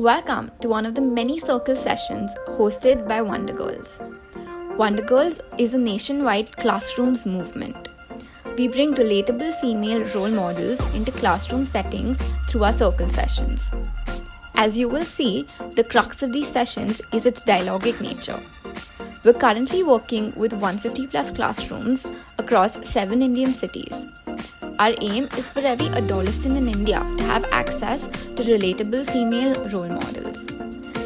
Welcome to one of the many circle sessions hosted by Wonder Girls. Wonder Girls is a nationwide classrooms movement. We bring relatable female role models into classroom settings through our circle sessions. As you will see, the crux of these sessions is its dialogic nature. We're currently working with 150 plus classrooms across 7 Indian cities. Our aim is for every adolescent in India to have access to relatable female role models.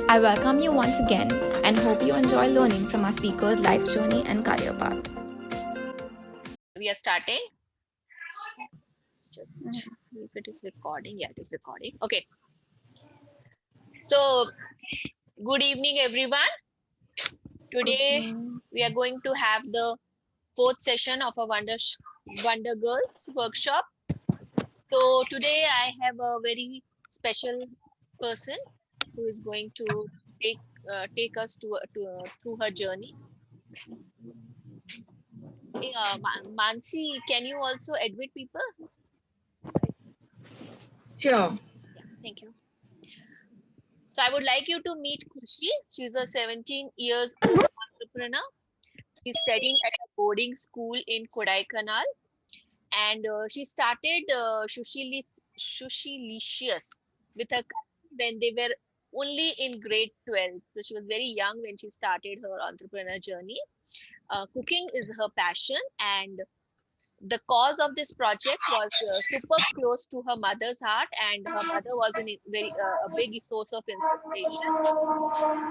I welcome you once again and hope you enjoy learning from our speakers' life journey and career path. We are starting. Just if it is recording. Yeah, it is recording. Okay. So, good evening, everyone. Today, we are going to have the fourth session of a Wonder Girls workshop. So, today I have a very special person who is going to take us through her journey. Mansi, can you also admit people? Sure. Yeah, thank you. So I would like you to meet Khushi. She's a 17 years old entrepreneur. She's studying at a boarding school in Kodaikanal. And she started Sushilicious with her cousin when they were only in grade 12. So she was very young when she started her entrepreneur journey. Cooking is her passion, and the cause of this project was super close to her mother's heart, and her mother was a big source of inspiration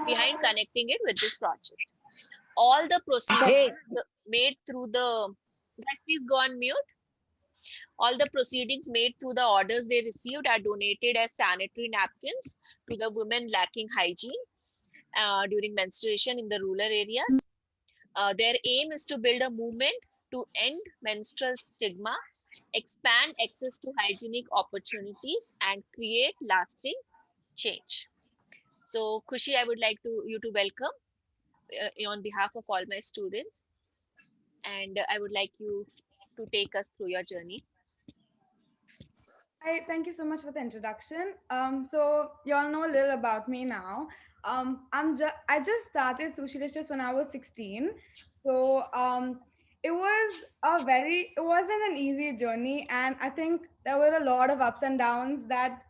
behind connecting it with this project. All the proceedings made through the guys, please go on mute. All the proceedings made through the orders they received are donated as sanitary napkins to the women lacking hygiene during menstruation in the rural areas. Their aim is to build a movement to end menstrual stigma, expand access to hygienic opportunities, and create lasting change. So, Khushi, I would like you to welcome on behalf of all my students, and I would like you to take us through your journey. Hi, thank you so much for the introduction. So you all know a little about me now. I just started Sushilicious when I was 16. So it wasn't an easy journey, and I think there were a lot of ups and downs that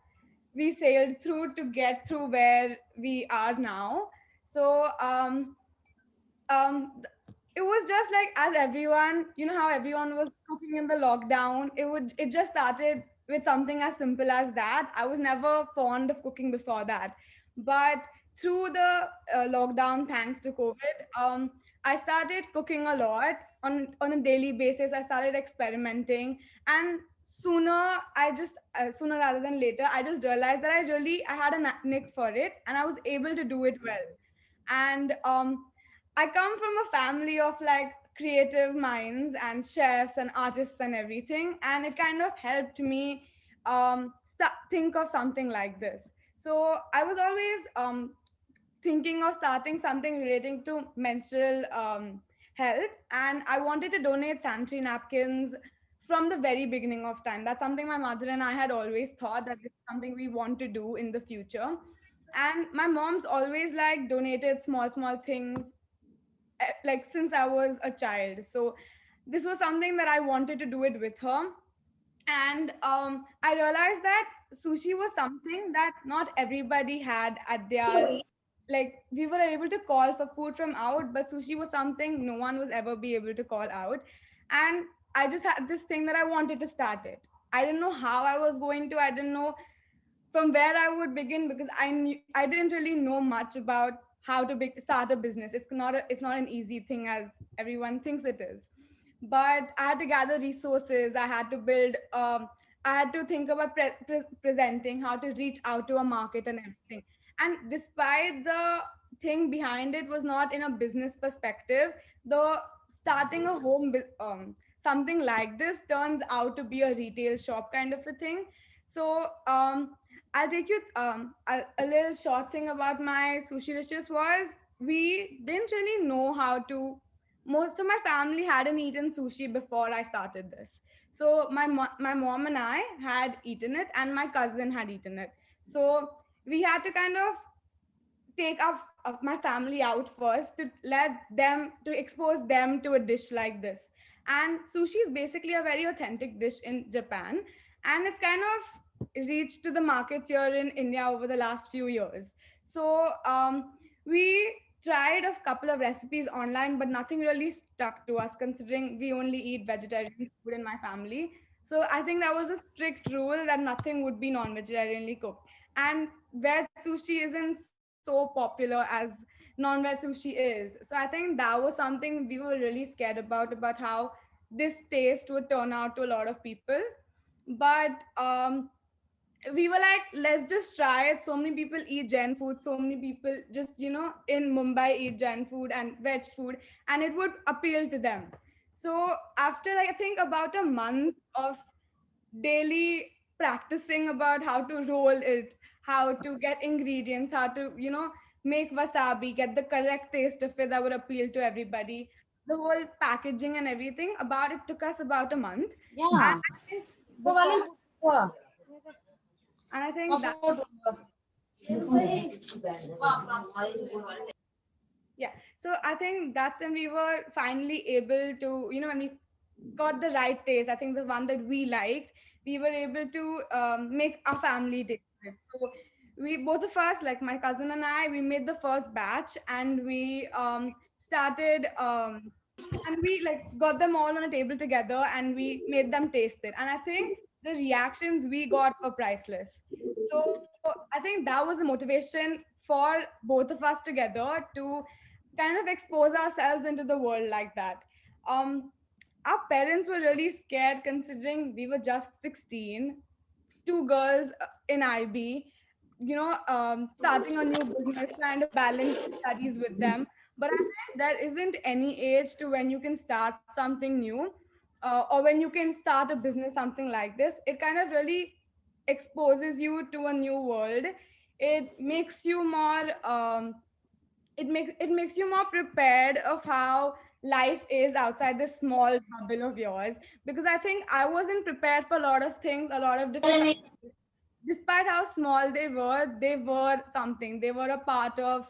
we sailed through to get through where we are now. So um it was just like, as everyone, you know how everyone was cooking in the lockdown, it just started with something as simple as that. I was never fond of cooking before that, but through the lockdown, thanks to COVID, I started cooking a lot on a daily basis. I started experimenting, and sooner rather than later, I just realized that I had a knack for it, and I was able to do it well. And I come from a family of like creative minds and chefs and artists and everything, and it kind of helped me think of something like this. So I was always thinking of starting something relating to menstrual health, and I wanted to donate sanitary napkins from the very beginning of time. That's something my mother and I had always thought that it's something we want to do in the future. And my mom's always like donated small things, like since I was a child. So this was something that I wanted to do it with her. And I realized that sushi was something that not everybody had at their, like, we were able to call for food from out, but sushi was something no one was ever be able to call out. And I just had this thing that I wanted to start it. I didn't know how I was going to. I didn't know from where I would begin, because I didn't really know much about how to start a business. It's not an easy thing as everyone thinks it is. But I had to gather resources. I had to build. I had to think about presenting, how to reach out to a market and everything. And despite the thing behind it was not in a business perspective, the starting a something like this turns out to be a retail shop kind of a thing. So I'll take you a little short thing about my sushi dishes was, we didn't really know how to. Most of my family hadn't eaten sushi before I started this. So my mom and I had eaten it, and my cousin had eaten it. So we had to kind of take my family out first to let them, to expose them to a dish like this. And sushi is basically a very authentic dish in Japan, and it's kind of reached to the markets here in India over the last few years. So we tried a couple of recipes online, but nothing really stuck to us considering we only eat vegetarian food in my family. So I think that was a strict rule that nothing would be non-vegetarianly cooked. And veg sushi isn't so popular as non-veg sushi is. So I think that was something we were really scared about how this taste would turn out to a lot of people. But we were like, let's just try it. So many people eat Jain food. So many people just, in Mumbai eat Jain food and veg food, and it would appeal to them. So after, like, I think about a month of daily practicing about how to roll it, how to get ingredients, how to, make wasabi, get the correct taste of it that would appeal to everybody. The whole packaging and everything about it took us about a month. And Yeah. I think Go, before, Valim. Go. and I think that, yeah. So I think that's when we were finally able to, when we got the right taste, I think the one that we liked, we were able to make our family taste it. So we, both of us, like my cousin and I, we made the first batch, and we started, and we like got them all on a table together, and we made them taste it. And I think the reactions we got were priceless. So I think that was a motivation for both of us together to kind of expose ourselves into the world like that. Um, our parents were really scared considering we were just 16, two girls in IB, starting a new business, trying to balance the studies with them. But I think there isn't any age to when you can start something new, or when you can start a business, something like this. It kind of really exposes you to a new world. It makes you more it makes you more prepared of how life is outside this small bubble of yours, because I think I wasn't prepared for a lot of things, a lot of difficulties. Despite how small they were something, they were a part of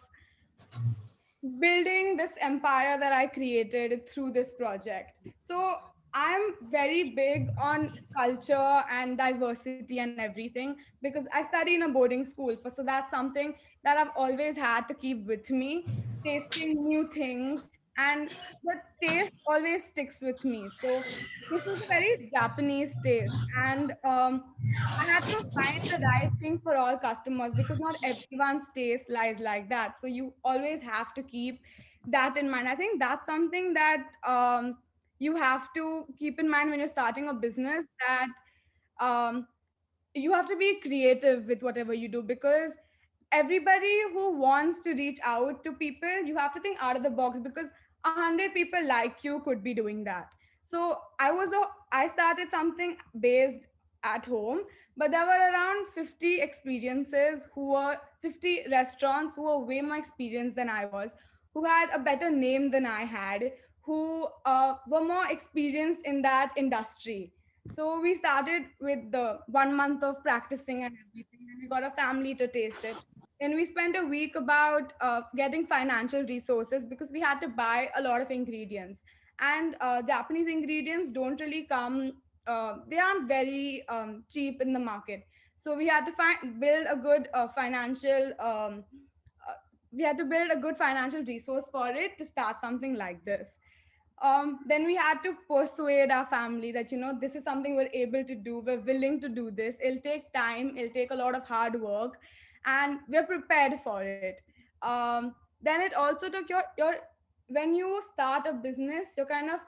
building this empire that I created through this project. So I'm very big on culture and diversity and everything, because I study in a boarding school. So that's something that I've always had to keep with me, tasting new things, and the taste always sticks with me. So this was a very Japanese taste, and I had to find the right thing for all customers, because not everyone's taste lies like that. So you always have to keep that in mind. I think that's something that you have to keep in mind when you're starting a business, that um, you have to be creative with whatever you do, because everybody who wants to reach out to people, you have to think out of the box, because 100 people like you could be doing that. So I started something based at home, but there were around 50 experiences who were 50 restaurants who were way more experienced than I was, who had a better name than I had, who were more experienced in that industry. So we started with the 1 month of practicing and everything, and we got a family to taste it. And we spent a week about getting financial resources, because we had to buy a lot of ingredients. And Japanese ingredients don't really come, they aren't very cheap in the market. So we had to build a good uh, we had to build a good financial resource for it to start something like this. Then we had to persuade our family that, this is something we're able to do, we're willing to do this, it'll take time, it'll take a lot of hard work, and we're prepared for it. Then it also took your when you start a business, you're kind of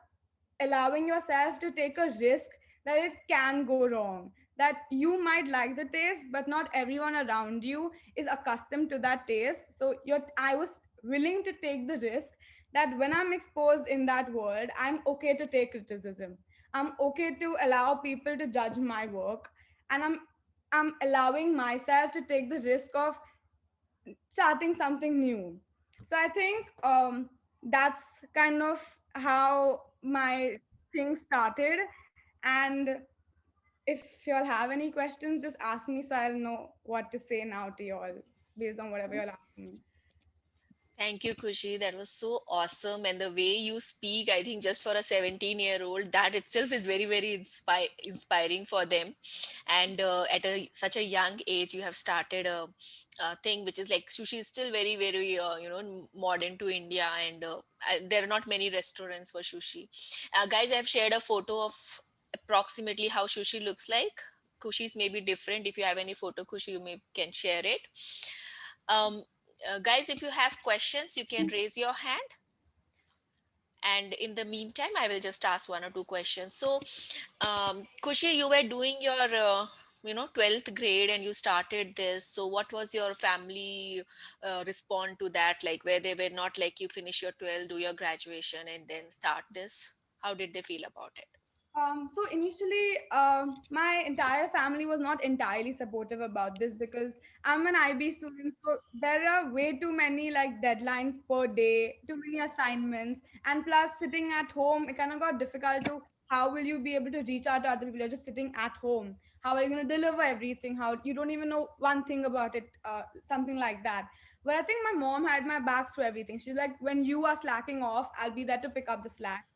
allowing yourself to take a risk that it can go wrong, that you might like the taste, but not everyone around you is accustomed to that taste. So I was willing to take the risk that when I'm exposed in that world, I'm okay to take criticism, I'm okay to allow people to judge my work, and I'm allowing myself to take the risk of starting something new. So I think that's kind of how my thing started. And if y'all have any questions, just ask me so I'll know what to say now to y'all based on whatever y'all asking me. Thank you, Kushi. That was so awesome. And the way you speak, I think just for a 17-year-old, that itself is very, very inspiring for them. And at such a young age, you have started a thing which is like sushi is still very, very, modern to India. And there are not many restaurants for sushi. Guys, I have shared a photo of approximately how sushi looks like. Kushi's may be different. If you have any photo, Kushi, you may can share it. Um, Guys, if you have questions, you can raise your hand. And in the meantime, I will just ask one or two questions. So, Kushi, you were doing your, 12th grade and you started this. So, what was your family respond to that? Like, where they were not like you finish your 12, do your graduation, and then start this? How did they feel about it? So initially, my entire family was not entirely supportive about this because I'm an IB student. So there are way too many like deadlines per day, too many assignments, and plus sitting at home, it kind of got difficult to how will you be able to reach out to other people? You're just sitting at home. How are you going to deliver everything? How you don't even know one thing about it, something like that. But I think my mom had my back through everything. She's like, when you are slacking off, I'll be there to pick up the slack.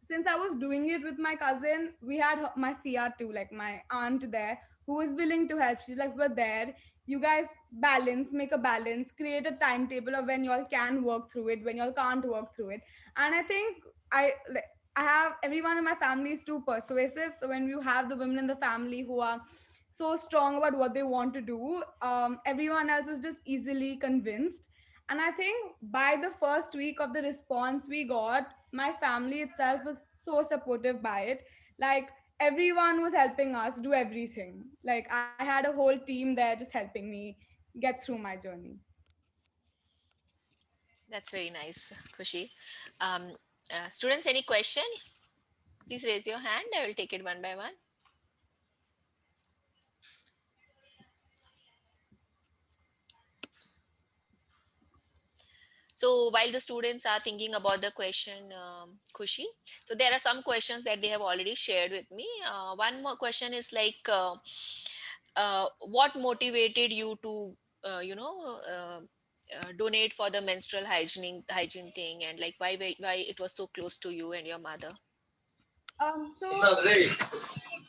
Since I was doing it with my cousin, we had my Fia too, like my aunt there, who was willing to help. She's like, we're there. You guys balance, make a balance, create a timetable of when y'all can work through it, when y'all can't work through it. And I think I like I have everyone in my family is too persuasive. So when you have the women in the family who are so strong about what they want to do, everyone else was just easily convinced. And I think by the first week of the response we got, my family itself was so supportive by it. Like everyone was helping us do everything. Like I had a whole team there just helping me get through my journey. That's very nice, Kushi. Um, Students, any question? Please raise your hand. I will take it one by one. So while the students are thinking about the question, Kushi, so there are some questions that they have already shared with me. One more question is like, what motivated you to, donate for the menstrual hygiene thing, and like why it was so close to you and your mother? So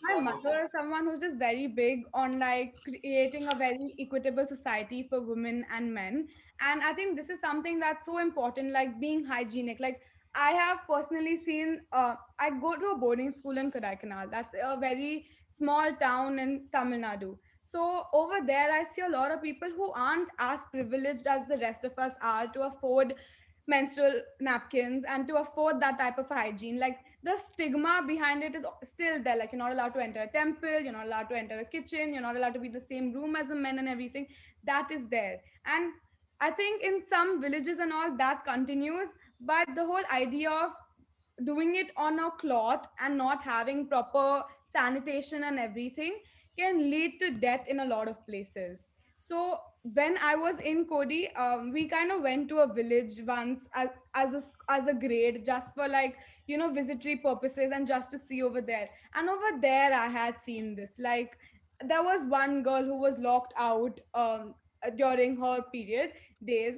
my mother is someone who's just very big on like creating a very equitable society for women and men. And I think this is something that's so important, like being hygienic. Like I have personally seen, I go to a boarding school in Kodaikanal. That's a very small town in Tamil Nadu. So over there, I see a lot of people who aren't as privileged as the rest of us are to afford menstrual napkins and to afford that type of hygiene. Like the stigma behind it is still there. Like you're not allowed to enter a temple, you're not allowed to enter a kitchen, you're not allowed to be in the same room as a men and everything. That is there. And I think in some villages and all that continues, but the whole idea of doing it on a cloth and not having proper sanitation and everything can lead to death in a lot of places. So when I was in Kodi, we kind of went to a village once as a grade just for like visitory purposes and just to see over there. And over there, I had seen this. Like there was one girl who was locked out during her period days,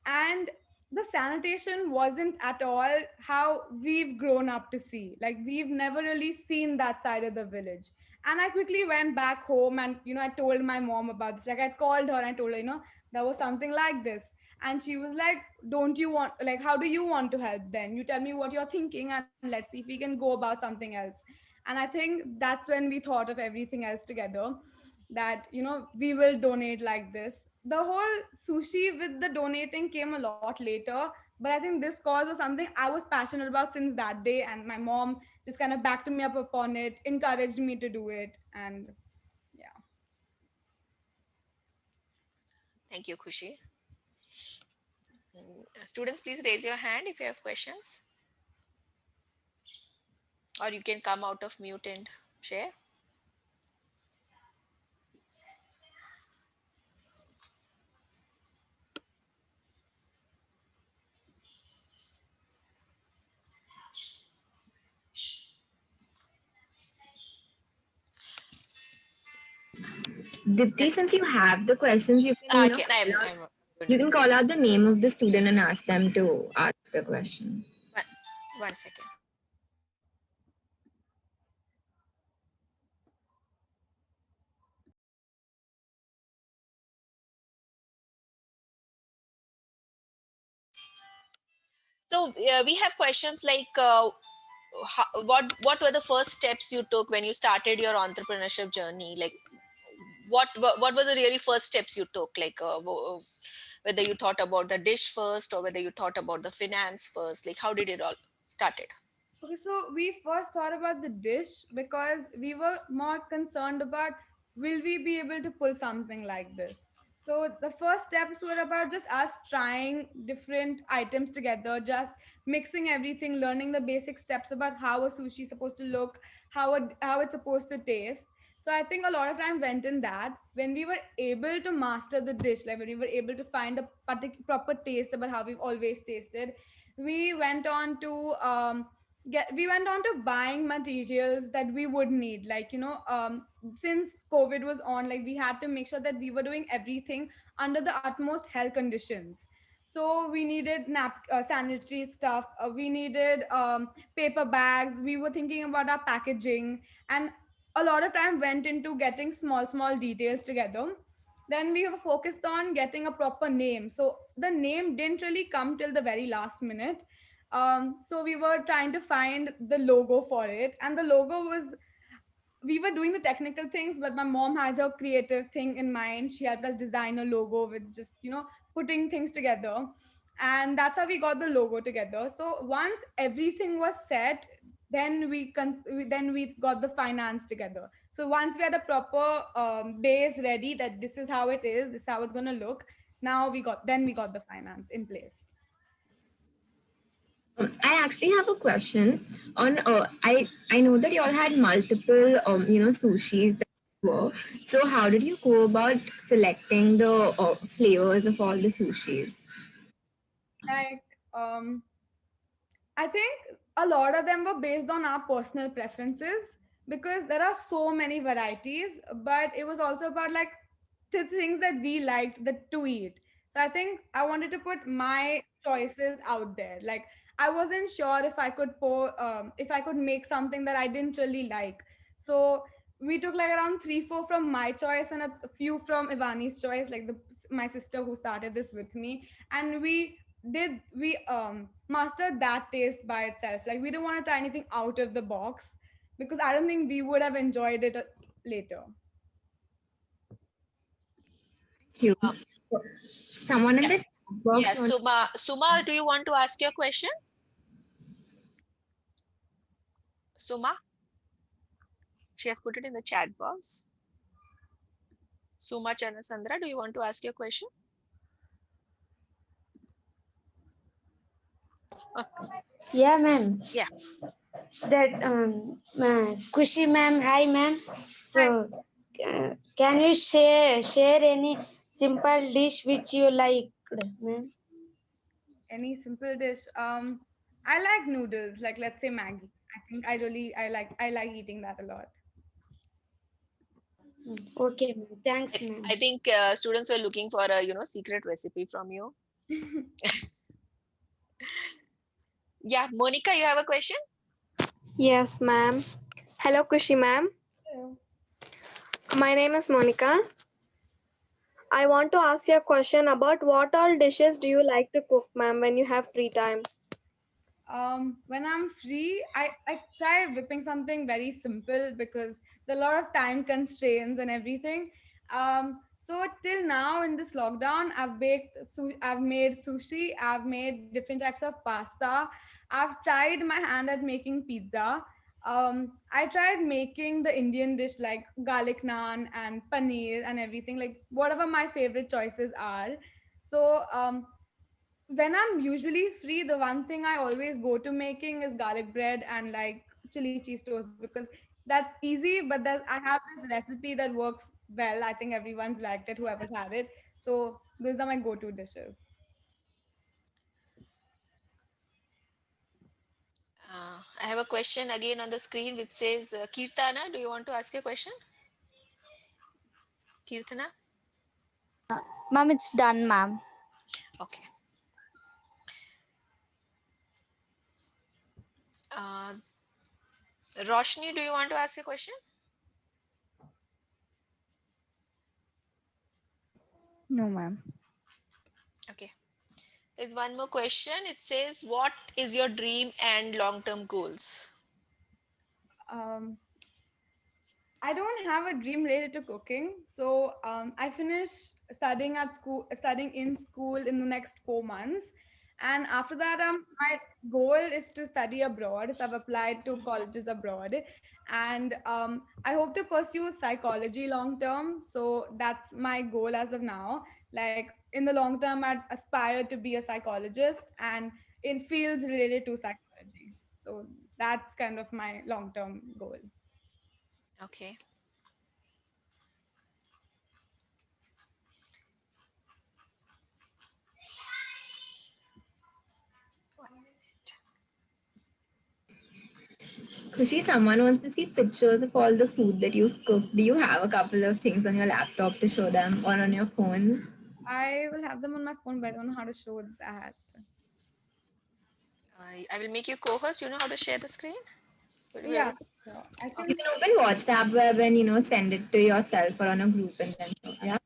and the sanitation wasn't at all how we've grown up to see. Like we've never really seen that side of the village. And I quickly went back home and I told my mom about this. Like I called her and I told her, there was something like this. And she was like, don't you want, like, how do you want to help then? You tell me what you're thinking and let's see if we can go about something else. And I think that's when we thought of everything else together, that we will donate like this. The whole sushi with the donating came a lot later, but I think this cause was something I was passionate about since that day, and my mom just kind of backed me up upon it, encouraged me to do it. And yeah. Thank you, Kushi. Students, please raise your hand if you have questions, or you can come out of mute and share. Dipti, since you have the questions, you can, Okay, you can call out the name of the student and ask them to ask the question. one second. So we have questions like what were the first steps you took when you started your entrepreneurship journey? Like what were the really first steps you took? Like whether you thought about the dish first or whether you thought about the finance first. Like how did it all started? Okay, so we first thought about the dish because we were more concerned about will we be able to pull something like this. So the first steps were about just us trying different items together, just mixing everything, learning the basic steps about how a sushi is supposed to look, how it's supposed to taste. So I think a lot of time went in that. When we were able to master the dish, like when we were able to find a proper taste about how we've always tasted, we went on to we went on to buying materials that we would need, like since COVID was on, like we had to make sure that we were doing everything under the utmost health conditions. So we needed sanitary stuff, we needed paper bags, we were thinking about our packaging, and a lot of time went into getting small details together. Then we were focused on getting a proper name, so the name didn't really come till the very last minute. So we were trying to find the logo for it, and the logo was, we were doing the technical things, but my mom had her creative thing in mind. She helped us design a logo with just putting things together, and that's how we got the logo together. So once everything was set, then then we got the finance together. So once we had a proper base ready, that this is how it is, this is how it's going to look, now we got the finance in place. I actually have a question on. I know that you all had multiple sushis that were. So how did you go about selecting the flavors of all the sushis? Like I think a lot of them were based on our personal preferences, because there are so many varieties, but it was also about like the things that we liked to eat. So I think I wanted to put my choices out there. Like I wasn't sure if I could make something that I didn't really like. So we took like around 3, 4 from my choice and a few from Ivani's choice, like the my sister who started this with me, and we mastered that taste by itself. Like we didn't want to try anything out of the box, because I don't think we would have enjoyed it later. You. Someone in Yeah, the chat box yeah. wants. Suma, do you want to ask your question? Suma, she has put it in the chat box. Suma Chanasandra, do you want to ask your question? Okay. Yeah, ma'am. Yeah. That Kushi ma'am, hi ma'am. So, can you share any simple dish which you like, ma'am? Any simple dish? I like noodles, like let's say Maggie. I think I like eating that a lot. Okay, ma'am. Thanks, ma'am. I think students were looking for a secret recipe from you. Yeah, Monica, you have a question? Yes, ma'am. Hello, Kushi ma'am. Hello. My name is Monica. I want to ask you a question about what all dishes do you like to cook, ma'am, when you have free time? When I'm free, I try whipping something very simple, because there are a lot of time constraints and everything. So till now in this lockdown, I've made sushi, I've made different types of pasta, I've tried my hand at making pizza. I tried making the Indian dish like garlic naan and paneer and everything, like whatever my favorite choices are. So when I'm usually free, the one thing I always go to making is garlic bread and like chili cheese toast, because that's easy, but I have this recipe that works well. I think everyone's liked it, whoever's had it. So those are my go-to dishes. I have a question again on the screen which says, Kirtana, do you want to ask a question? Kirtana? Ma'am, it's done, ma'am. Okay. Uh, Roshni, do you want to ask a question? No, ma'am. Okay. There's one more question. It says, what is your dream and long-term goals? I don't have a dream related to cooking. So I finished studying in school in the next 4 months. And after that, my goal is to study abroad. So I've applied to colleges abroad. And I hope to pursue psychology long term. So that's my goal as of now. Like in the long term, I'd aspire to be a psychologist and in fields related to psychology. So that's kind of my long term goal. Okay. Kushi, someone wants to see pictures of all the food that you've cooked. Do you have a couple of things on your laptop to show them or on your phone? I will have them on my phone, but I don't know how to show that. I will make you co-host. You know how to share the screen? Will you be Yeah, able to? so I You can. can open WhatsApp web and send it to yourself or on a group and then show. Yeah.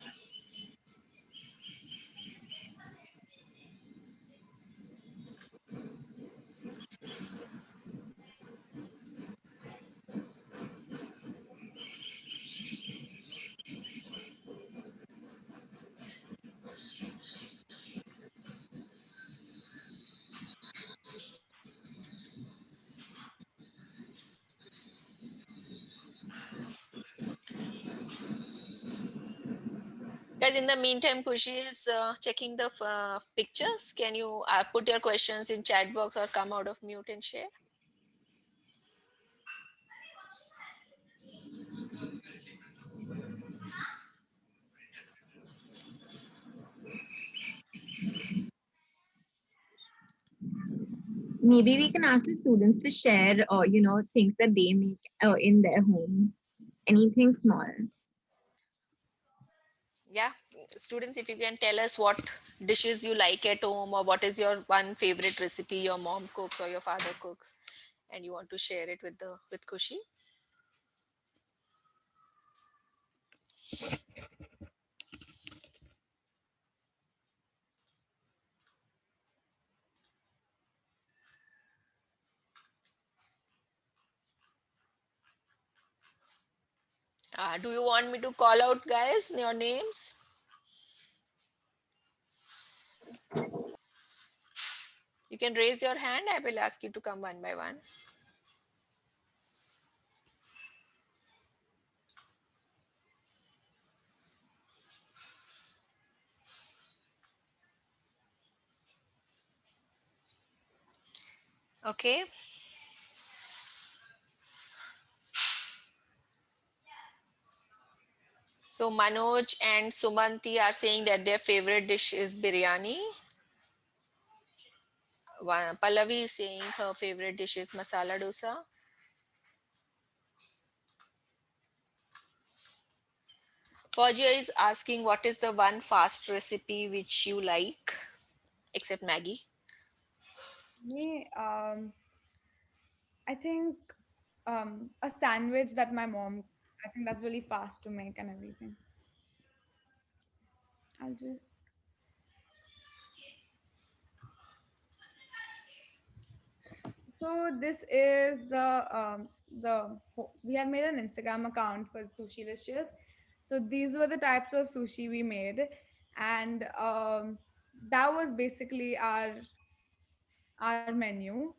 Guys, in the meantime, Kushi is checking the pictures. Can you put your questions in chat box or come out of mute and share? Maybe we can ask the students to share, things that they make in their homes. Anything small. Yeah, students, if you can tell us what dishes you like at home or what is your one favorite recipe your mom cooks or your father cooks and you want to share it with Kushi. Do you want me to call out, guys, your names? You can raise your hand. I will ask you to come one by one. Okay. So Manoj and Sumanti are saying that their favorite dish is biryani. Pallavi is saying her favorite dish is masala dosa. Faugia is asking what is the one fast recipe which you like, except Maggie. Me, I think a sandwich that my mom. I think that's really fast to make and everything. I'll just. So this is we had made an Instagram account for Sushilicious. So these were the types of sushi we made, and that was basically our menu.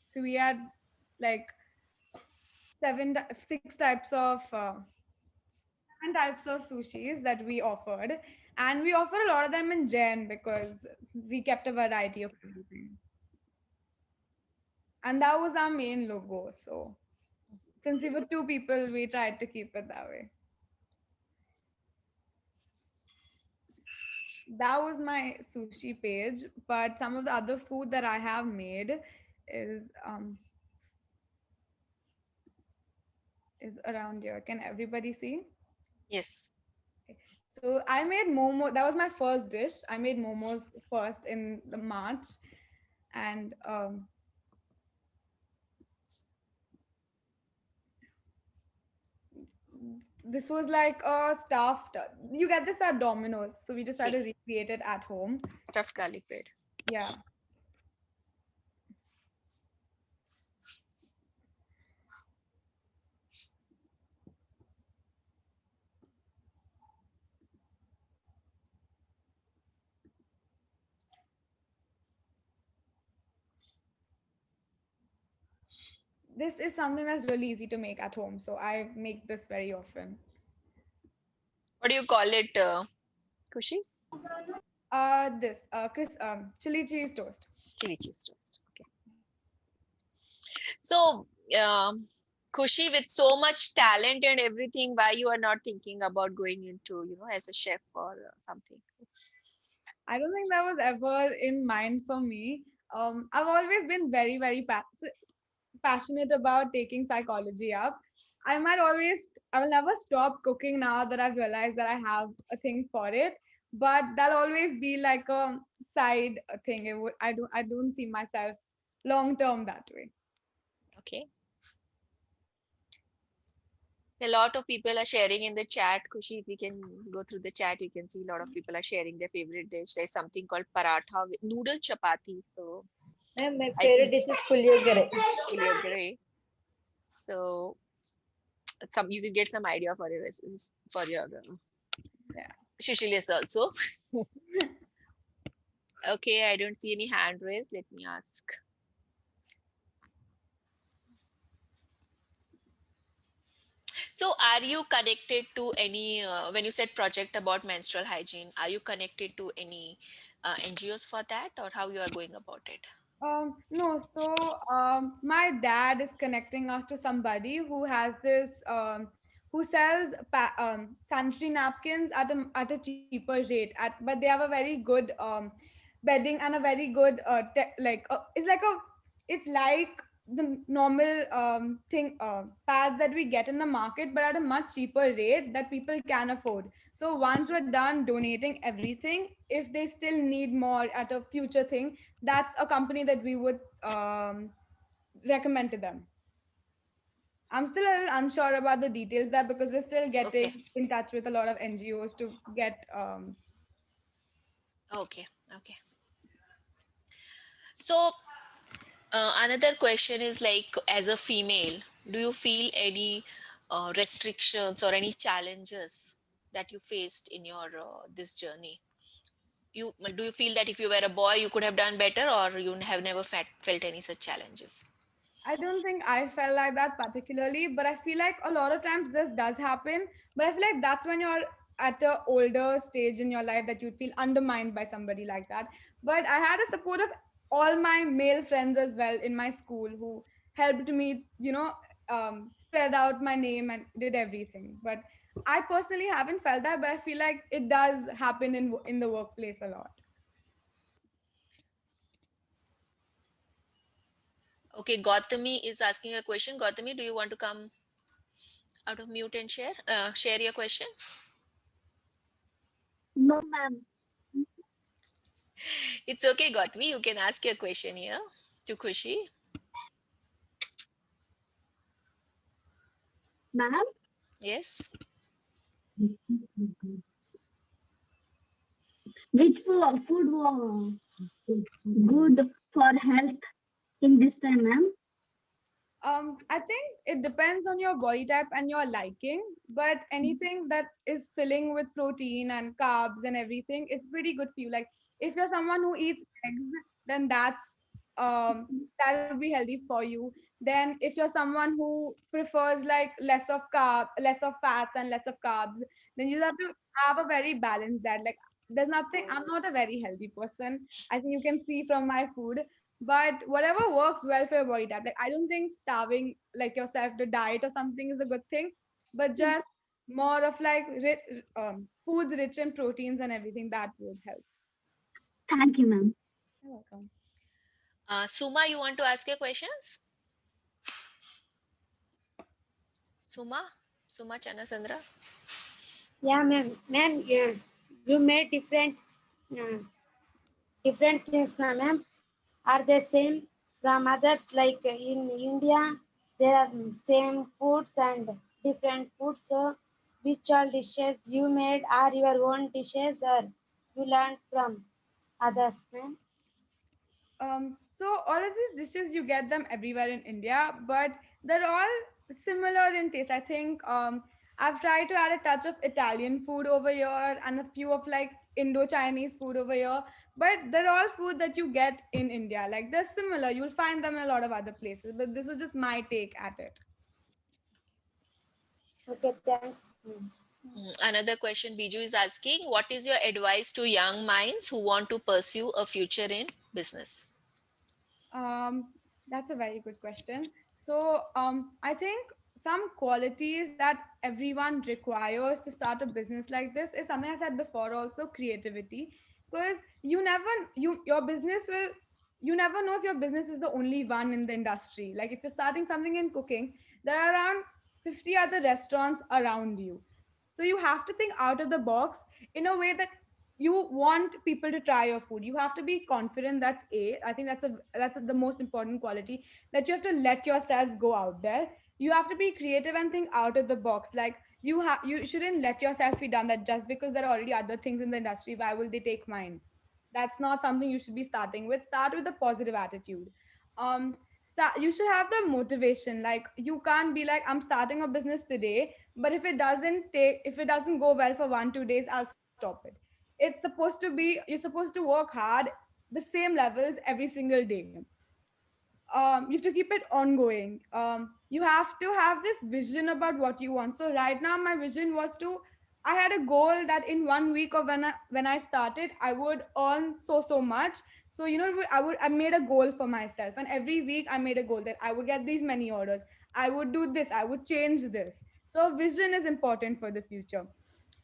So we had like 6 types of 7 types of sushis that we offered, and we offered a lot of them in Jain because we kept a variety of everything, and that was our main logo. So since we were 2 people, we tried to keep it that way. That was my sushi page, but some of the other food that I have made is um is around here. Can everybody see? Yes. So I made momo. That was my first dish. I made momos first in the March, and this was like a stuffed. You get this at Domino's, so we just try to recreate it at home. Stuffed garlic bread. Yeah. This is something that's really easy to make at home, so I make this very often. What do you call it, Kushi? Chili cheese toast. Chili cheese toast. Okay. So, Kushi, with so much talent and everything, why you are not thinking about going into, as a chef or something? I don't think that was ever in mind for me. I've always been very, very passionate about taking psychology up. I will never stop cooking now that I've realized that I have a thing for it. But that'll always be like a side thing. I don't see myself long term that way. Okay. A lot of people are sharing in the chat. Kushi, if we can go through the chat, you can see a lot of people are sharing their favorite dish. There's something called paratha with noodle chapati. So Ma'am, my I favorite think dish is puliyogare. puliyogare. So you can get some idea for your recipes for your Shishilius also. Okay, I don't see any hand raised. Let me ask. So are you connected to any, when you said project about menstrual hygiene, are you connected to any NGOs for that, or how you are going about it? No, so my dad is connecting us to somebody who has this who sells sanitary napkins at a cheaper rate. But they have a very good bedding and a very good it's like the normal thing pads that we get in the market, but at a much cheaper rate that people can afford. So once we're done donating everything, if they still need more at a future thing, that's a company that we would recommend to them. I'm still a little unsure about the details there because we're still Okay, getting in touch with a lot of NGOs to get. okay, okay. So another question is like, as a female, do you feel any restrictions or any challenges that you faced in your this journey? Do you feel that if you were a boy, you could have done better, or you have never felt any such challenges? I don't think I felt like that particularly, but I feel like a lot of times this does happen. But I feel like that's when you're at an older stage in your life that you'd feel undermined by somebody like that. But I had a support of all my male friends as well in my school who helped me, spread out my name and did everything. But I personally haven't felt that, but I feel like it does happen in the workplace a lot. Okay, Gautami is asking a question. Gautami, do you want to come out of mute and share your question? No, ma'am. It's okay, Gautami. You can ask your question here to Khushi. Ma'am? Yes. Which food was good for health in this time, ma'am? I think it depends on your body type and your liking, but anything that is filling with protein and carbs and everything, it's pretty good for you. Like if you're someone who eats eggs, then that would be healthy for you. Then if you're someone who prefers like less of fats and less of carbs, then you have to have a very balanced diet. Like there's nothing, I'm not a very healthy person. I think you can see from my food, but whatever works well for your body type. Like I don't think starving like yourself to diet or something is a good thing, but just more of like foods rich in proteins and everything that would help. Thank you, ma'am. You're welcome. Suma, you want to ask your questions? Suma Chanasandra. Yeah, ma'am. Ma'am, yeah, you made uh, different things, na ma'am. Are they same from others? Like in India, there are same foods and different foods. So, which all dishes you made are your own dishes, or you learned from others, ma'am? So all of these dishes you get them everywhere in India, but they're all similar in taste. I think I've tried to add a touch of Italian food over here and a few of like Indo-Chinese food over here, but they're all food that you get in India. Like they're similar. You'll find them in a lot of other places, but this was just my take at it. Okay, thanks. Hmm. Another question Biju is asking, what is your advice to young minds who want to pursue a future in business? That's a very good question. So, I think some qualities that everyone requires to start a business like this is something I said before, also creativity, because your business will you never know if your business is the only one in the industry. Like if you're starting something in cooking, there are around 50 other restaurants around you. So you have to think out of the box in a way that you want people to try your food. You have to be confident. That's a I think that's the most important quality, that you have to let yourself go out there. You have to be creative and think out of the box. Like you shouldn't let yourself be done that just because there are already other things in the industry, why will they take mine? That's not something you should be starting with. Start with a positive attitude. You should have the motivation. Like you can't be like, I'm starting a business today, but if it doesn't go well for 1 2 days, I'll stop it. It's supposed to be, you're supposed to work hard the same levels every single day. You have to keep it ongoing. You have to have this vision about what you want. So right now my vision was to, I had a goal that in 1 week of when I started, I would earn so much. So I made a goal for myself, and every week I made a goal that I would get these many orders, I would do this, I would change this. So vision is important for the future.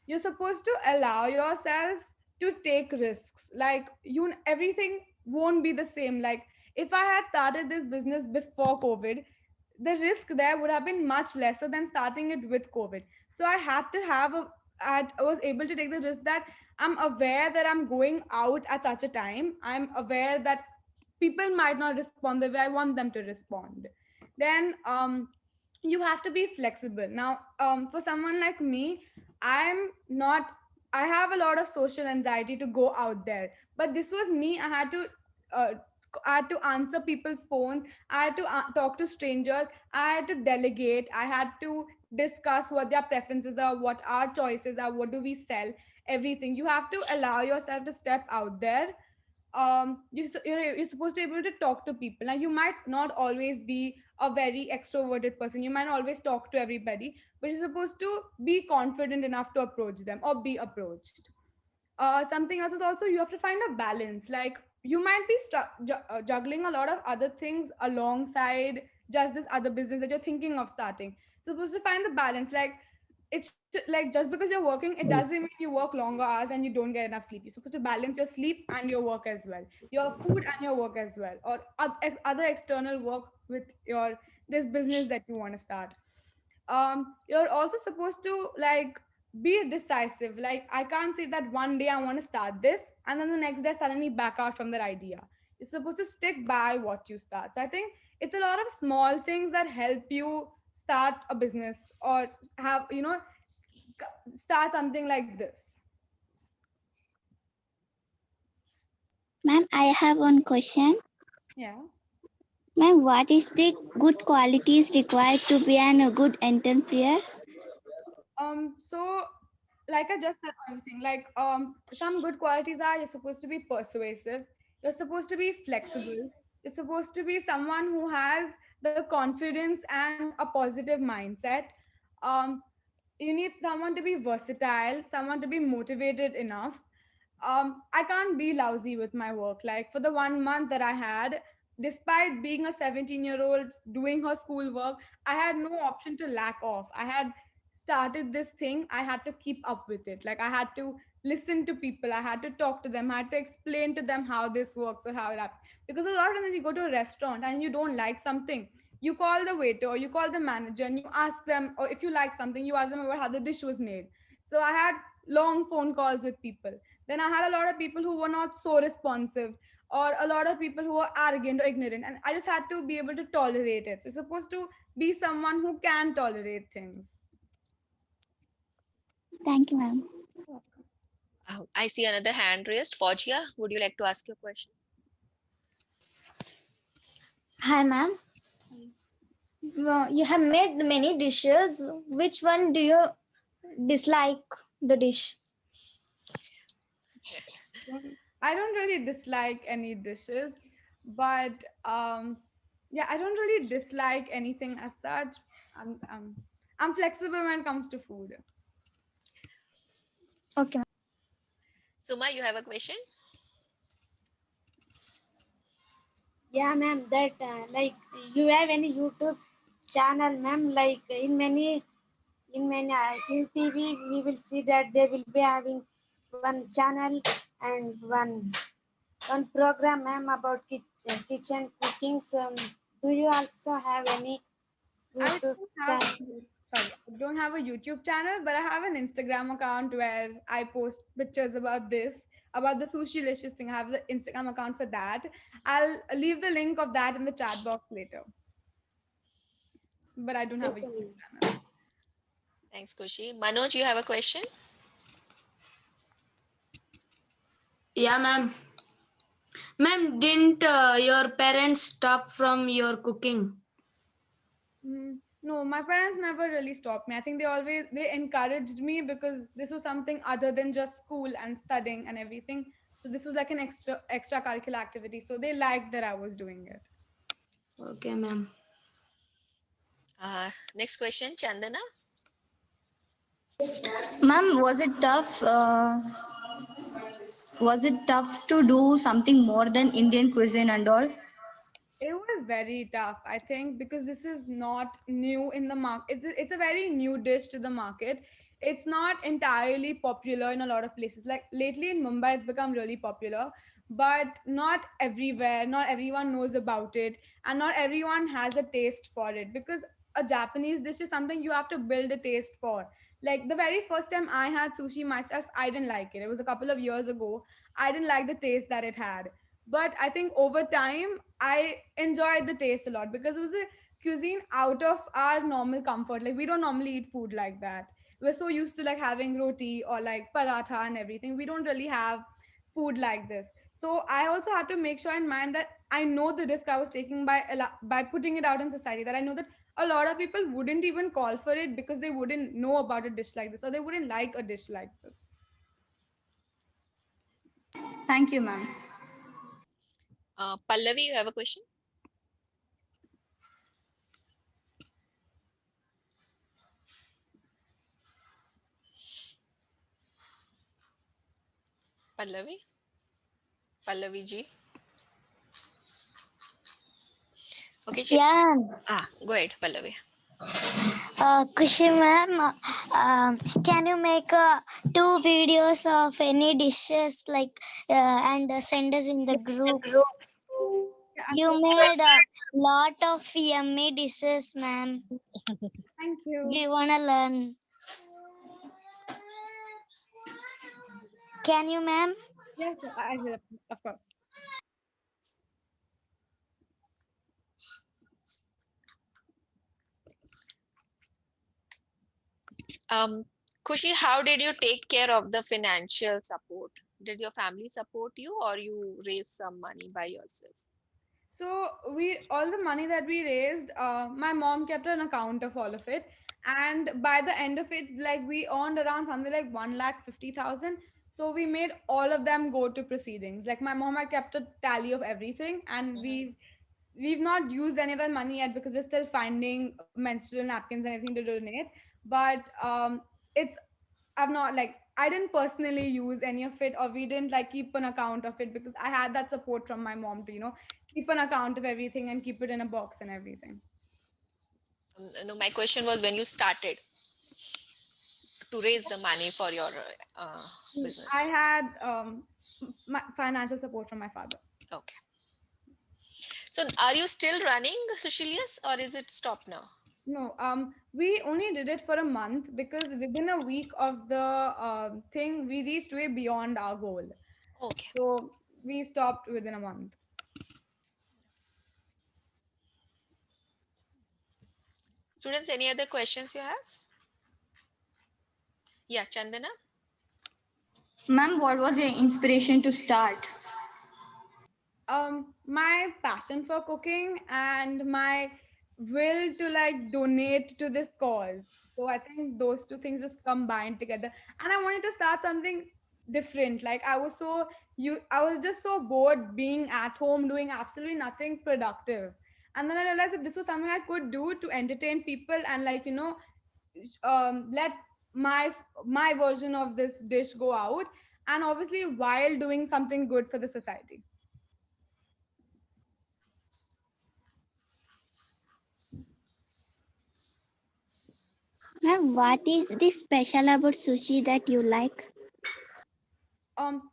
You're supposed to allow yourself to take risks. Like everything won't be the same. Like if I had started this business before COVID, the risk there would have been much lesser than starting it with COVID. So I had to have a I was able to take the risk that I'm aware that I'm going out at such a time. I'm aware that people might not respond the way I want them to respond. Then you have to be flexible. Now, for someone like me, I'm not, I have a lot of social anxiety to go out there. But this was me. Uh, I had to answer people's phones. I had to talk to strangers. I had to delegate. I had to discuss what their preferences are, what our choices are, what do we sell, everything. You have to allow yourself to step out there. You're supposed to be able to talk to people. Now you might not always be a very extroverted person, you might not always talk to everybody, but you're supposed to be confident enough to approach them or be approached. Something else is also, you have to find a balance. Like you might be juggling a lot of other things alongside just this other business that you're thinking of starting. Supposed to find the balance. Like like just because you're working, it doesn't mean you work longer hours and you don't get enough sleep. You're supposed to balance your sleep and your work as well, your food and your work as well, or other external work with your this business that you want to start. You're also supposed to like be decisive. Like I can't say that one day I want to start this and then the next day suddenly back out from that idea. You're supposed to stick by what you start. So I think it's a lot of small things that help you start a business or have start something like this. Ma'am, I have one question. Yeah. Ma'am, what is the good qualities required to be a good entrepreneur? So like I just said everything, like some good qualities are, you're supposed to be persuasive, you're supposed to be flexible, you're supposed to be someone who has the confidence and a positive mindset. um you need someone to be versatile, someone to be motivated enough. I can't be lousy with my work. Like for the 1 month that I had, despite being a 17-year-old doing her schoolwork, I had no option to lack off. I had started this thing, I had to keep up with it. Like I had to listen to people, I had to talk to them, I had to explain to them how this works or how it happens. Because a lot of times when you go to a restaurant and you don't like something, you call the waiter or you call the manager and you ask them, or if you like something, you ask them about how the dish was made. So I had long phone calls with people. Then I had a lot of people who were not so responsive, or a lot of people who were arrogant or ignorant. And I just had to be able to tolerate it. So you're supposed to be someone who can tolerate things. Thank you, ma'am. I see another hand raised. Faugia, would you like to ask your question? Hi, ma'am. Well, you have made many dishes. Which one do you dislike the dish? I don't really dislike any dishes, but yeah, I don't really dislike anything as such. I'm flexible when it comes to food. Okay. Suma, you have a question? Yeah, ma'am. That like you have any YouTube channel, ma'am? Like in TV, we will see that they will be having one channel and one program, ma'am, about kitchen cooking. So, do you also have any I YouTube don't have, channel? sorry, I don't have a YouTube channel, but I have an Instagram account where I post pictures about this, about the sushi delicious thing. I have the Instagram account for that. I'll leave the link of that in the chat box later. But I don't have a Okay, YouTube ma'am. channel. Thanks, Kushi. Manoj, you have a question? Yeah, ma'am. Ma'am, didn't your parents stop from your cooking? No, my parents never really stopped me. I think they encouraged me because this was something other than just school and studying and everything. So this was like an extracurricular activity. So they liked that I was doing it. Okay, ma'am. Next question, Chandana. Ma'am, was it tough to do something more than Indian cuisine and all? It was very tough, I think, because this is not new in the market. It's a very new dish to the market. It's not entirely popular in a lot of places. Like lately in Mumbai, it's become really popular, but not everywhere. Not everyone knows about it, and not everyone has a taste for it because a Japanese dish is something you have to build a taste for. Like the very first time I had sushi myself, I didn't like it. It was a couple of years ago. I didn't like the taste that it had, but I think over time I enjoyed the taste a lot because it was a cuisine out of our normal comfort. Like we don't normally eat food like that. We're so used to like having roti or like paratha and everything. We don't really have food like this. So I also had to make sure in mind that I know the risk I was taking by putting it out in society, that I know that a lot of people wouldn't even call for it because they wouldn't know about a dish like this, or they wouldn't like a dish like this. Thank you, ma'am. Pallavi, you have a question? Pallavi? Pallavi ji? Okay, Yeah, go ahead, Pallavi. Kushi ma'am, can you make two videos of any dishes like and send us in the group? You made a lot of yummy dishes, ma'am. Thank you. We wanna learn. Can you, ma'am? Yes, I will, of course. Kushi, how did you take care of the financial support? Did your family support you, or you raised some money by yourself? So all the money that we raised, my mom kept an account of all of it, and by the end of it, like we earned around something like 1,50,000. So we made all of them go to proceedings. Like my mom had kept a tally of everything, and we've not used any of that money yet because we're still finding menstrual napkins and anything to donate. But it's I've not like I didn't personally use any of it, or we didn't like keep an account of it because I had that support from my mom to keep an account of everything and keep it in a box and everything. No, my question was when you started to raise the money for your business. I had my financial support from my father. Okay. So are you still running Sushilius, or is it stopped now? No, we only did it for a month because within a week of the thing, we reached way beyond our goal. Okay. So we stopped within a month. Students, any other questions you have? Yeah, Chandana? Ma'am, what was your inspiration to start? My passion for cooking and my will to like donate to this cause. So I think those two things just combined together. And I wanted to start something different. Like I was just so bored being at home doing absolutely nothing productive. And then I realized that this was something I could do to entertain people and like, let my my version of this dish go out, and obviously while doing something good for the society. Ma'am, what is the special about sushi that you like?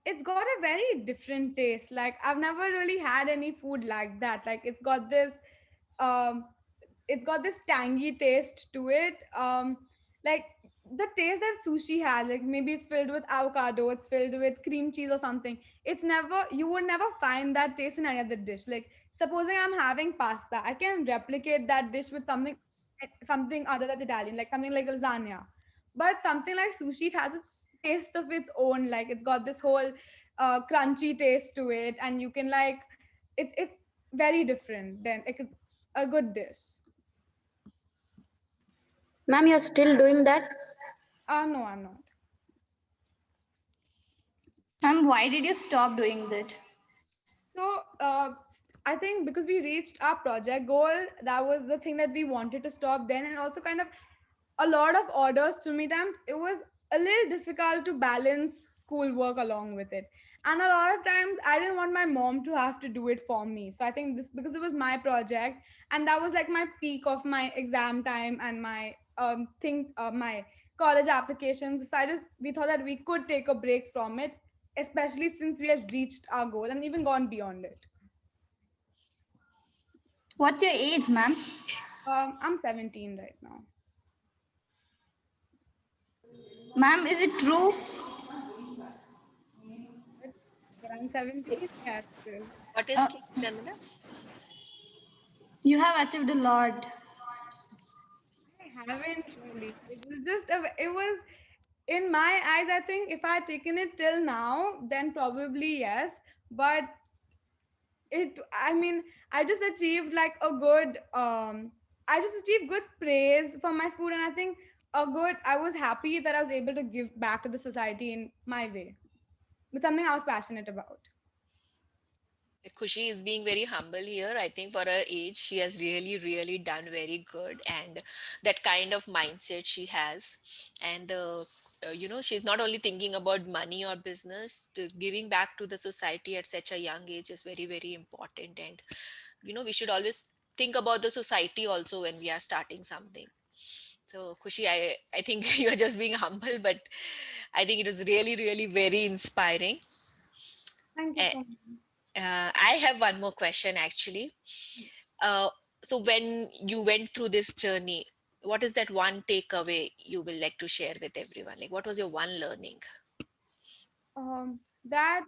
It's got a very different taste. Like I've never really had any food like that. Like um it's got this tangy taste to it. Like the taste that sushi has, like maybe it's filled with avocado, it's filled with cream cheese or something. It's never, you would never find that taste in any other dish. Like supposing I'm having pasta, I can replicate that dish with something other that's Italian, like something like lasagna. But something like sushi, it has a taste of its own. Like it's got this whole crunchy taste to it, and you can like it's very different. Then like, it's a good dish. Ma'am, you're still doing that? No, I'm not. Ma'am, why did you stop doing that? So I think because we reached our project goal, that was the thing that we wanted to stop then, and also kind of a lot of orders to meet. Times it was a little difficult to balance schoolwork along with it, and a lot of times I didn't want my mom to have to do it for me. So I think this, because it was my project, and that was like my peak of my exam time and my my college applications. So we thought that we could take a break from it, especially since we had reached our goal and even gone beyond it. What's your age, ma'am? I'm 17 right now. Ma'am, is it true? But I'm 17. Yes, true. What is Chandana? You have achieved a lot. I haven't really. It was it was in my eyes. I think if I had taken it till now, then probably yes. But I mean, I just achieved like a good, I just achieved good praise for my food. And I think I was happy that I was able to give back to the society in my way with something I was passionate about. Khushi is being very humble here. I think for her age, she has really, really done very good, and that kind of mindset she has, and she's not only thinking about money or business. Giving back to the society at such a young age is very, very important, and we should always think about the society also when we are starting something. So, Khushi, I think you are just being humble, but I think it is really, really very inspiring. Thank you Eh, so much. I have one more question actually. Uh, so when you went through this journey, what is that one takeaway you will like to share with everyone? Like, what was your one learning? That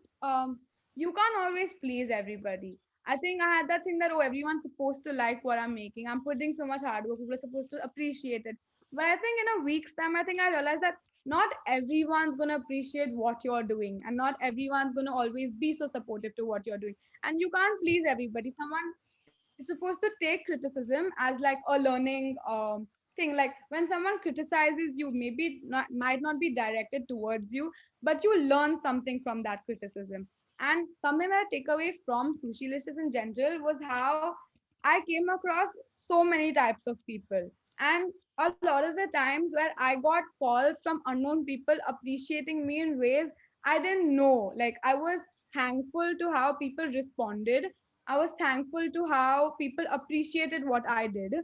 you can't always please everybody. I think I had that thing that, oh, everyone's supposed to like what I'm making. I'm putting so much hard work. People are supposed to appreciate it. But I think in a week's time, I think I realized that not everyone's gonna appreciate what you're doing, and not everyone's gonna always be so supportive to what you're doing. And you can't please everybody. Someone is supposed to take criticism as like a learning thing. Like when someone criticizes you, maybe not might not be directed towards you, but you learn something from that criticism. And something that I take away from Sushi Licious in general was how I came across so many types of people. And a lot of the times where I got calls from unknown people appreciating me in ways I didn't know. Like I was thankful to how people responded. I was thankful to how people appreciated what I did.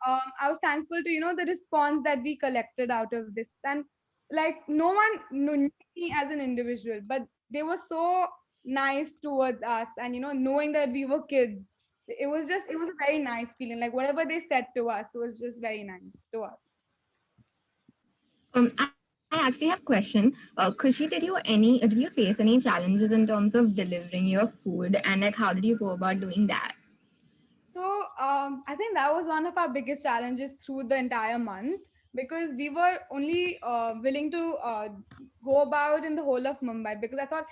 I was thankful to the response that we collected out of this, and like no one knew me as an individual, but they were so nice towards us, and knowing that we were kids, it was a very nice feeling. Like whatever they said to us was just very nice to us. I actually have a question. Khushi, did you face any challenges in terms of delivering your food, and like how did you go about doing that? So I think that was one of our biggest challenges through the entire month, because we were only willing to go about in the whole of Mumbai, because I thought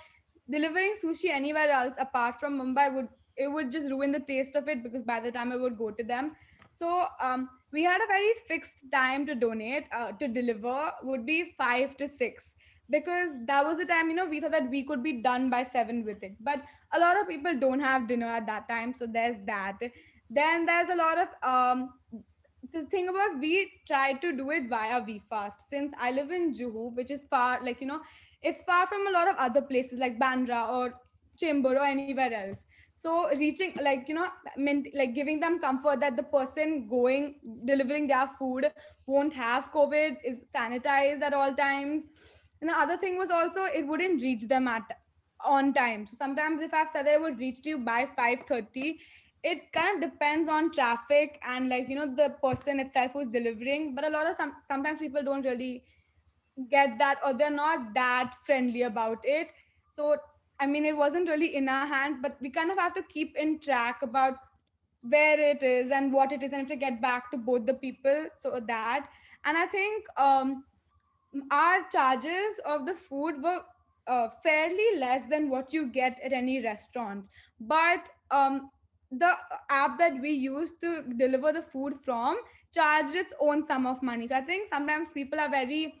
delivering sushi anywhere else apart from Mumbai would just ruin the taste of it, because by the time it would go to them. So we had a very fixed time to donate to deliver would be 5 to 6, because that was the time, we thought that we could be done by 7 with it. But a lot of people don't have dinner at that time, so there's that. Then there's a lot of the thing was, we tried to do it via VFast, since I live in Juhu, which is far, like, it's far from a lot of other places like Bandra or Chembur or anywhere else. So reaching, like, meant like giving them comfort that the person going delivering their food won't have COVID, is sanitized at all times. And the other thing was also, it wouldn't reach them at on time. So sometimes if I've said that it would reach to you by 5:30, it kind of depends on traffic and, like, the person itself who's delivering. But a lot of sometimes people don't really get that, or they're not that friendly about it. So I mean, it wasn't really in our hands, but we kind of have to keep in track about where it is and what it is, and if to get back to both the people. So that, and I think our charges of the food were fairly less than what you get at any restaurant. But the app that we used to deliver the food from charged its own sum of money. So I think sometimes people are very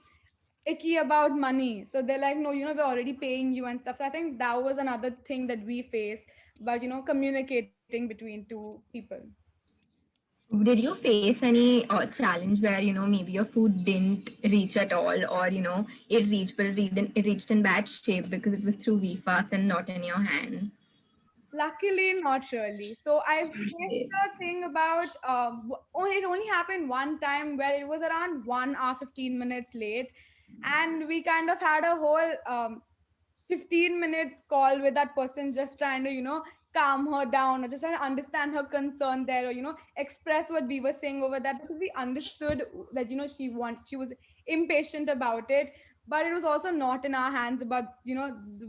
icky about money, so they're like, no, we're already paying you and stuff. So I think that was another thing that we face, but communicating between two people. Did you face any challenge where maybe your food didn't reach at all, or it reached but it reached in bad shape because it was through VFast and not in your hands? Luckily, not really. So I faced Okay. a thing about it only happened one time, where it was around 1 hour 15 minutes late, and we kind of had a whole 15-minute call with that person, just trying to calm her down, or just trying to understand her concern there, or express what we were saying over that, because we understood that she was impatient about it. But it was also not in our hands about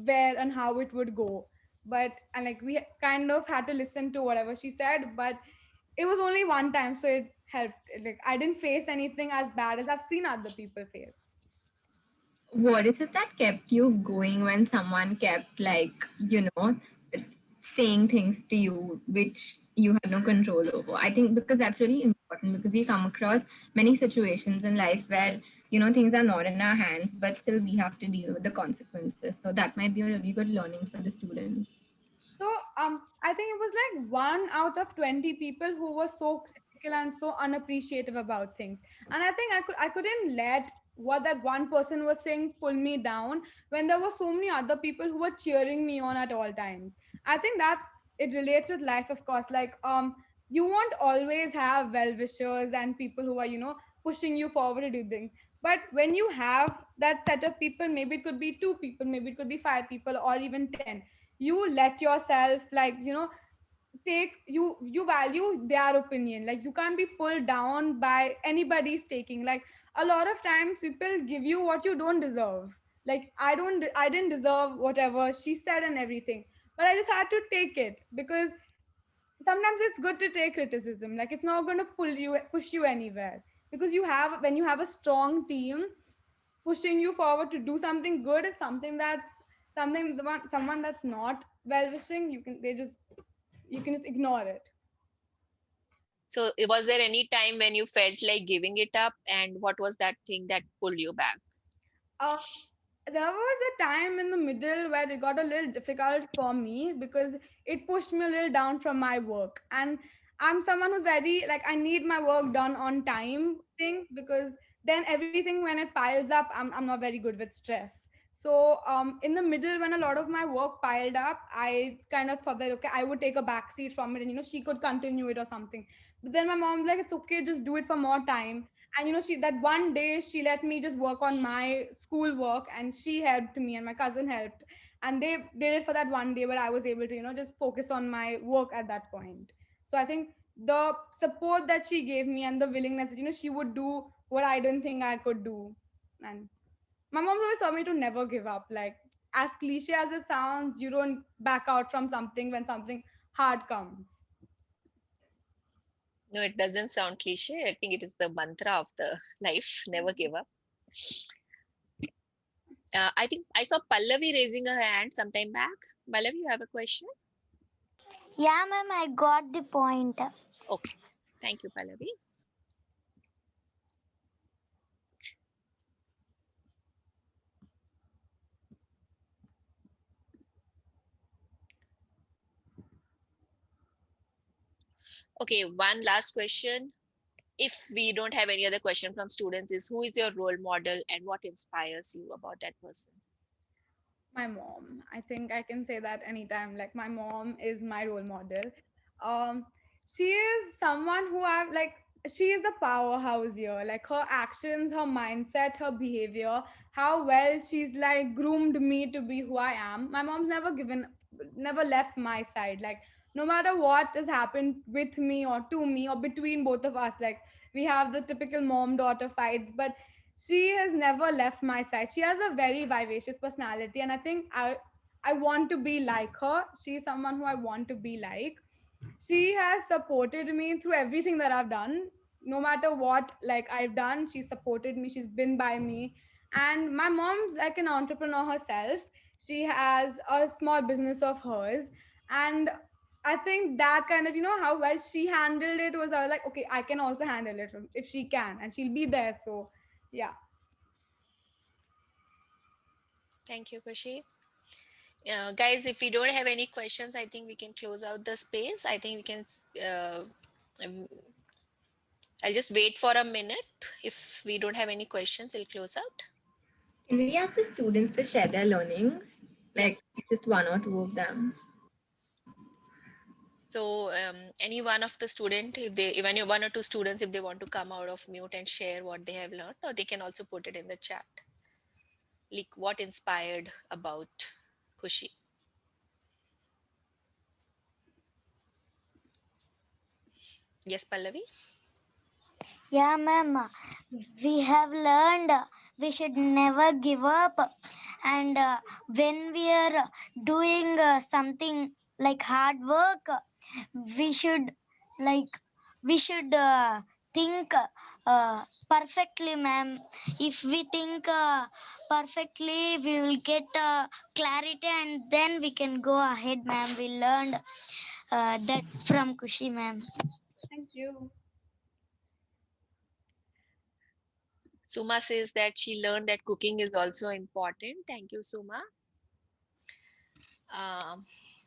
where and how it would go. But and like we kind of had to listen to whatever she said, but it was only one time, so it helped. Like, I didn't face anything as bad as I've seen other people face. What is it that kept you going when someone kept, like, saying things to you which you had no control over? I think because that's really important, because we come across many situations in life where, things are not in our hands, but still we have to deal with the consequences. So that might be a really good learning for the students. So I think it was like 1 out of 20 people who were so critical and so unappreciative about things. And I think I couldn't let what that one person was saying pull me down, when there were so many other people who were cheering me on at all times. I think that it relates with life, of course. Like you won't always have well wishers and people who are pushing you forward to do things. But when you have that set of people, maybe it could be 2 people, maybe it could be 5 people, or even 10, you let yourself, like, take you value their opinion. Like, you can't be pulled down by anybody's taking. Like, a lot of times people give you what you don't deserve. Like, I didn't deserve whatever she said and everything, but I just had to take it, because sometimes it's good to take criticism. Like, it's not going to push you anywhere, because when you have a strong team pushing you forward to do something good, is someone that's not well wishing, you can just ignore it. So was there any time when you felt like giving it up, and what was that thing that pulled you back? uh, there was a time in the middle where it got a little difficult for me, because it pushed me a little down from my work. And I'm someone who's very, like, I need my work done on time thing, because then everything, when it piles up, I'm not very good with stress. So in the middle, when a lot of my work piled up, I kind of thought that, okay, I would take a back seat from it, and she could continue it or something. But then my mom's like, it's okay, just do it for more time. And she, that one day, she let me just work on my school work, and she helped me, and my cousin helped, and they did it for that one day, where I was able to just focus on my work at that point. So I think the support that she gave me and the willingness that, she would do what I didn't think I could do. And my mom always told me to never give up. Like, as cliche as it sounds, you don't back out from something when something hard comes. No, it doesn't sound cliche. I think it is the mantra of the life. Never give up. I think I saw Pallavi raising her hand sometime back. Pallavi, you have a question? Yeah, ma'am, I got the point. Okay. Thank you, Pallavi. Okay, one last question. If we don't have any other question from students, is who is your role model and what inspires you about that person? My mom. I think I can say that anytime. Like, my mom is my role model. Um, she is someone who I've like. She is the powerhouse here. Like, her actions, her mindset, her behavior, how well she's like groomed me to be who I am. My mom's never left my side. Like, no matter what has happened with me or to me or between both of us, like, we have the typical mom daughter fights, but she has never left my side. She has a very vivacious personality, and I think I want to be like her. She's someone who I want to be like. She has supported me through everything that I've done. No matter what like I've done, she supported me. She's been by me. And my mom's like an entrepreneur herself. She has a small business of hers. And I think that kind of, how well she handled it was, I was like, okay, I can also handle it if she can, and she'll be there. So yeah. Thank you, Kushi. Guys, if we don't have any questions, I think we can close out the space. I think we can, um, I'll just wait for a minute. If we don't have any questions, we'll close out. Can we ask the students to share their learnings? Like just one or two of them. So any one of the student, if they, even one or two students, if they want to come out of mute and share what they have learned, or they can also put it in the chat. Like what inspired about Kushi. Yes, Pallavi? Yeah, ma'am. We have learned we should never give up. And when we are doing something like hard work, we should think perfectly, ma'am. If we think perfectly, we will get clarity, and then we can go ahead, ma'am. We learned that from Kushi, ma'am. Thank you. Suma says that she learned that cooking is also important. Thank you, Suma.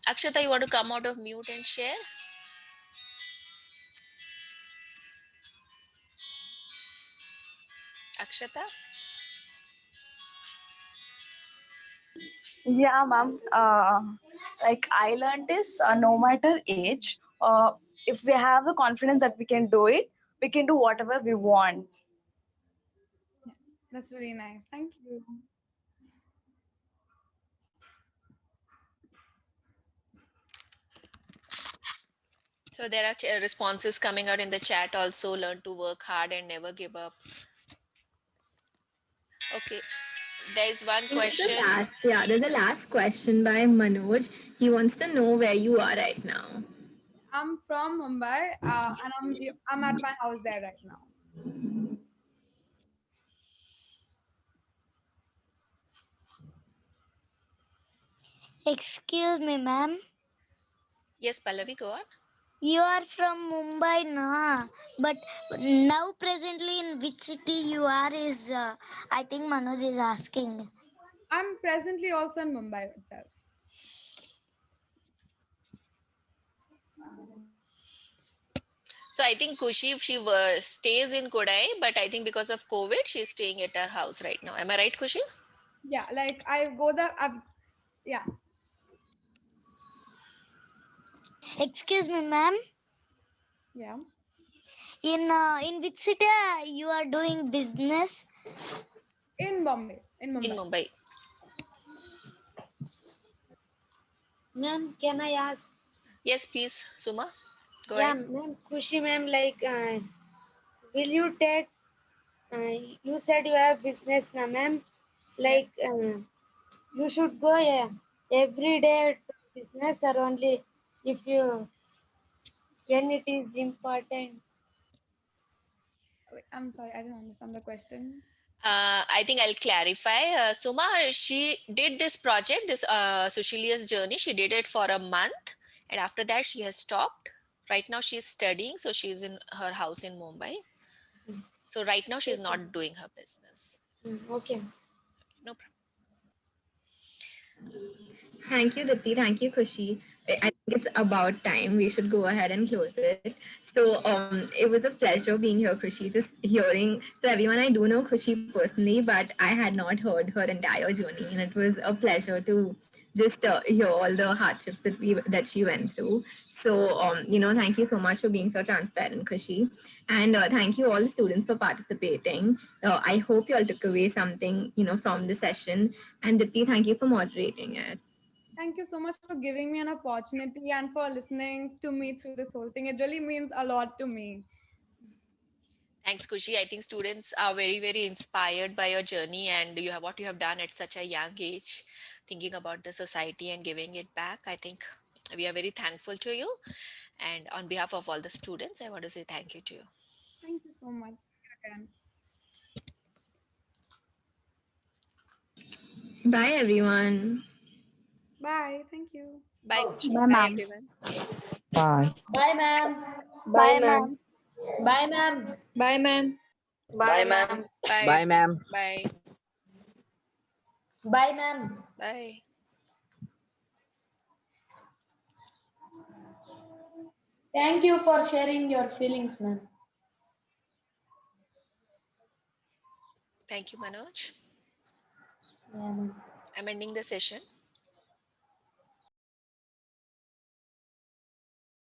Akshata, you want to come out of mute and share? Akshata? Yeah, ma'am. Like I learned this, no matter age, if we have the confidence that we can do it, we can do whatever we want. That's really nice. Thank you. So there are responses coming out in the chat also. Learn to work hard and never give up. Okay. There's one question. There's a last question by Manoj. He wants to know where you are right now. I'm from Mumbai, and I'm at my house there right now. Excuse me, ma'am. Yes, Pallavi, go on. You are from Mumbai, na? But now presently in which city you are is, I think Manoj is asking. I'm presently also in Mumbai itself. So I think Kushi, she stays in Kodai, but I think because of COVID, she's staying at her house right now. Am I right, Kushi? Yeah, like I go there. Yeah. Excuse me, ma'am. Yeah. In which city you are doing business? In Bombay. In Mumbai. In Mumbai. Ma'am, can I ask? Yes, please, Suma. Go Yeah, ahead. ma'am. Kushi, ma'am, like, will you take? You said you have business, na, ma'am. Like, you should go every day to business, or only if you when it is important. Wait, I'm sorry, I didn't understand the question. I think I'll clarify. Suma, she did this project, this Sushilia's journey. She did it for a month, and after that, she has stopped. Right now, she's studying, so she's in her house in Mumbai. So right now, she's Okay. not doing her business. Okay. No problem. Thank you, Dipti. Thank you, Kushi. I think it's about time. We should go ahead and close it. So it was a pleasure being here, Kushi. Just hearing. So everyone, I do know Kushi personally, but I had not heard her entire journey, and it was a pleasure to just hear all the hardships that she went through. So thank you so much for being so transparent, Kushi, and thank you all the students for participating. I hope you all took away something from the session. And Dipti, thank you for moderating it. Thank you so much for giving me an opportunity and for listening to me through this whole thing. It really means a lot to me. Thanks, Kushi. I think students are very, very inspired by your journey and what you have done at such a young age, thinking about the society and giving it back. I think we are very thankful to you. And on behalf of all the students, I want to say thank you to you. Thank you so much. Again. Bye, everyone. Bye. Thank you. Bye, Kushi. Bye, Bye, ma'am. everyone. Bye. Bye, ma'am. Bye, ma'am. Bye, ma'am. Bye, ma'am. Bye, ma'am. Bye. Bye, ma'am. Bye. Bye, ma'am. Bye. Thank you for sharing your feelings, ma'am. Thank you, Manoj. Yeah, ma'am. I'm ending the session.